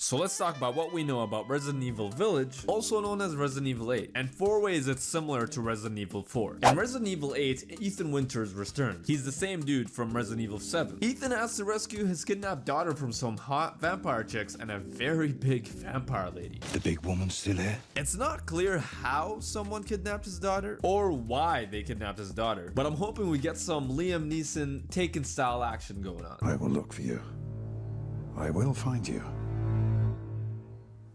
So let's talk about what we know about Resident Evil Village, also known as Resident Evil 8, and 4 ways it's similar to Resident Evil 4. In Resident Evil 8, Ethan Winters returns. He's the same dude from Resident Evil 7. Ethan has to rescue his kidnapped daughter from some hot vampire chicks and a very big vampire lady. The big woman still here? It's not clear how someone kidnapped his daughter or why they kidnapped his daughter, but I'm hoping we get some Liam Neeson Taken style action going on. I will look for you. I will find you.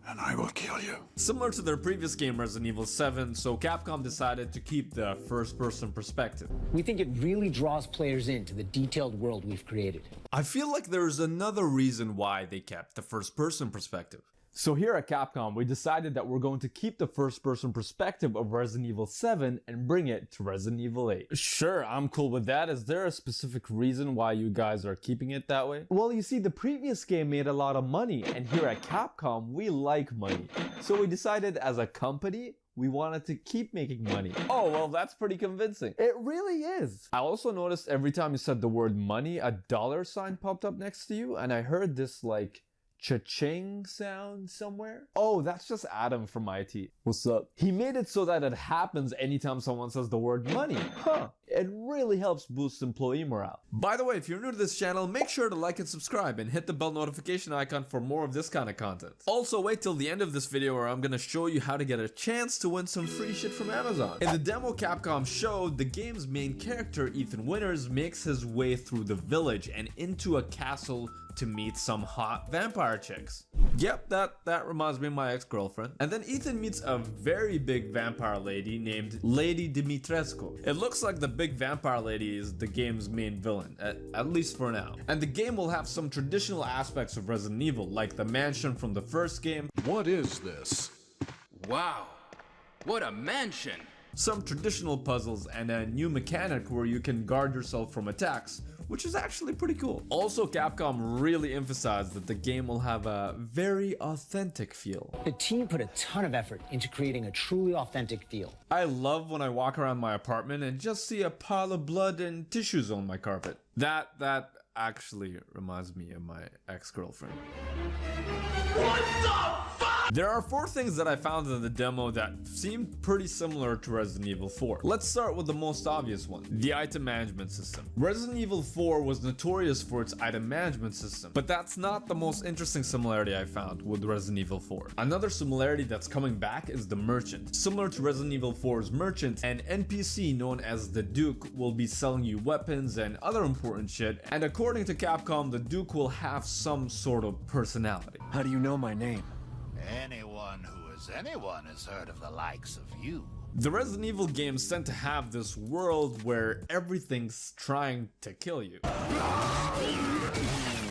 And I will kill you. Similar to their previous game Resident Evil 7, so Capcom decided to keep the first-person perspective. We think it really draws players into the detailed world we've created. I feel like there's another reason why they kept the first-person perspective. So here at Capcom, we decided that we're going to keep the first-person perspective of Resident Evil 7 and bring it to Resident Evil 8. Sure, I'm cool with that. Is there a specific reason why you guys are keeping it that way? Well, you see, the previous game made a lot of money, and here at Capcom, we like money. So we decided as a company, we wanted to keep making money. Oh, well, that's pretty convincing. It really is. I also noticed every time you said the word money, a dollar sign popped up next to you, and I heard this like cha-ching sound somewhere. Oh, that's just Adam from IT. What's up? He made it so that it happens anytime someone says the word money. Huh. It really helps boost employee morale. By the way, if you're new to this channel, make sure to like and subscribe and hit the bell notification icon for more of this kind of content. Also, wait till the end of this video where I'm gonna show you how to get a chance to win some free shit from Amazon. In the demo Capcom showed, the game's main character, Ethan Winters, makes his way through the village and into a castle to meet some hot vampire chicks. Yep, that reminds me of my ex-girlfriend. And then Ethan meets a very big vampire lady named Lady Dimitrescu. It looks like the big vampire lady is the game's main villain, at least for now. And the game will have some traditional aspects of Resident Evil, like the mansion from the first game. What is this? Wow, what a mansion! Some traditional puzzles and a new mechanic where you can guard yourself from attacks, which is actually pretty cool. Also, Capcom really emphasized that the game will have a very authentic feel. The team put a ton of effort into creating a truly authentic feel. I love when I walk around my apartment and just see a pile of blood and tissues on my carpet. That actually reminds me of my ex-girlfriend. What the fuck? There are 4 things that I found in the demo that seemed pretty similar to Resident Evil 4. Let's start with the most obvious one, the item management system. Resident Evil 4 was notorious for its item management system, but that's not the most interesting similarity I found with Resident Evil 4. Another similarity that's coming back is the merchant. Similar to Resident Evil 4's merchant, an NPC known as the Duke will be selling you weapons and other important shit, and according to Capcom, the Duke will have some sort of personality. How do you know my name? Anyone who is anyone has heard of the likes of you. The Resident Evil games tend to have this world where everything's trying to kill you.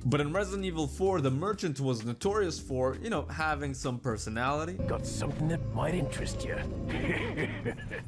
But in Resident Evil 4, the merchant was notorious for, having some personality. Got something that might interest you.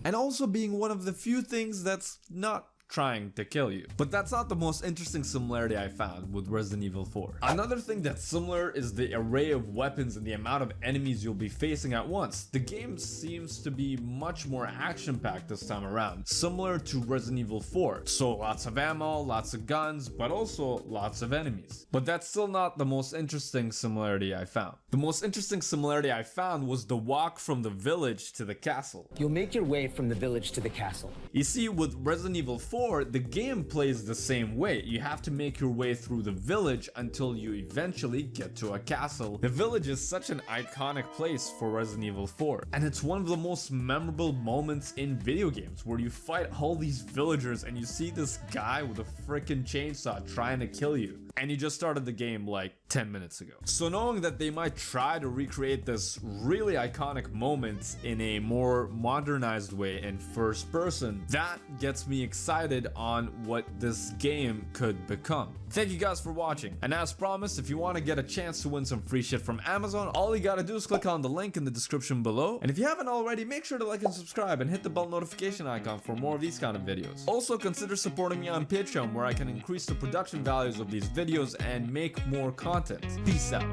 And also being one of the few things that's not trying to kill you. But that's not the most interesting similarity I found with Resident Evil 4. Another thing that's similar is the array of weapons and the amount of enemies you'll be facing at once. The game seems to be much more action-packed this time around, similar to Resident Evil 4. So lots of ammo, lots of guns, but also lots of enemies. But that's still not the most interesting similarity I found. The most interesting similarity I found was the walk from the village to the castle. You'll make your way from the village to the castle. You see, with Resident Evil 4, the game plays the same way. You have to make your way through the village until you eventually get to a castle. The village is such an iconic place for Resident Evil 4, and it's one of the most memorable moments in video games where you fight all these villagers and you see this guy with a freaking chainsaw trying to kill you. And you just started the game like 10 minutes ago. So knowing that they might try to recreate this really iconic moment in a more modernized way in first person, that gets me excited on what this game could become. Thank you guys for watching, and as promised, if you want to get a chance to win some free shit from Amazon, all you gotta do is click on the link in the description below, and if you haven't already, make sure to like and subscribe and hit the bell notification icon for more of these kind of videos. Also consider supporting me on Patreon, where I can increase the production values of these videos and make more content. Peace out.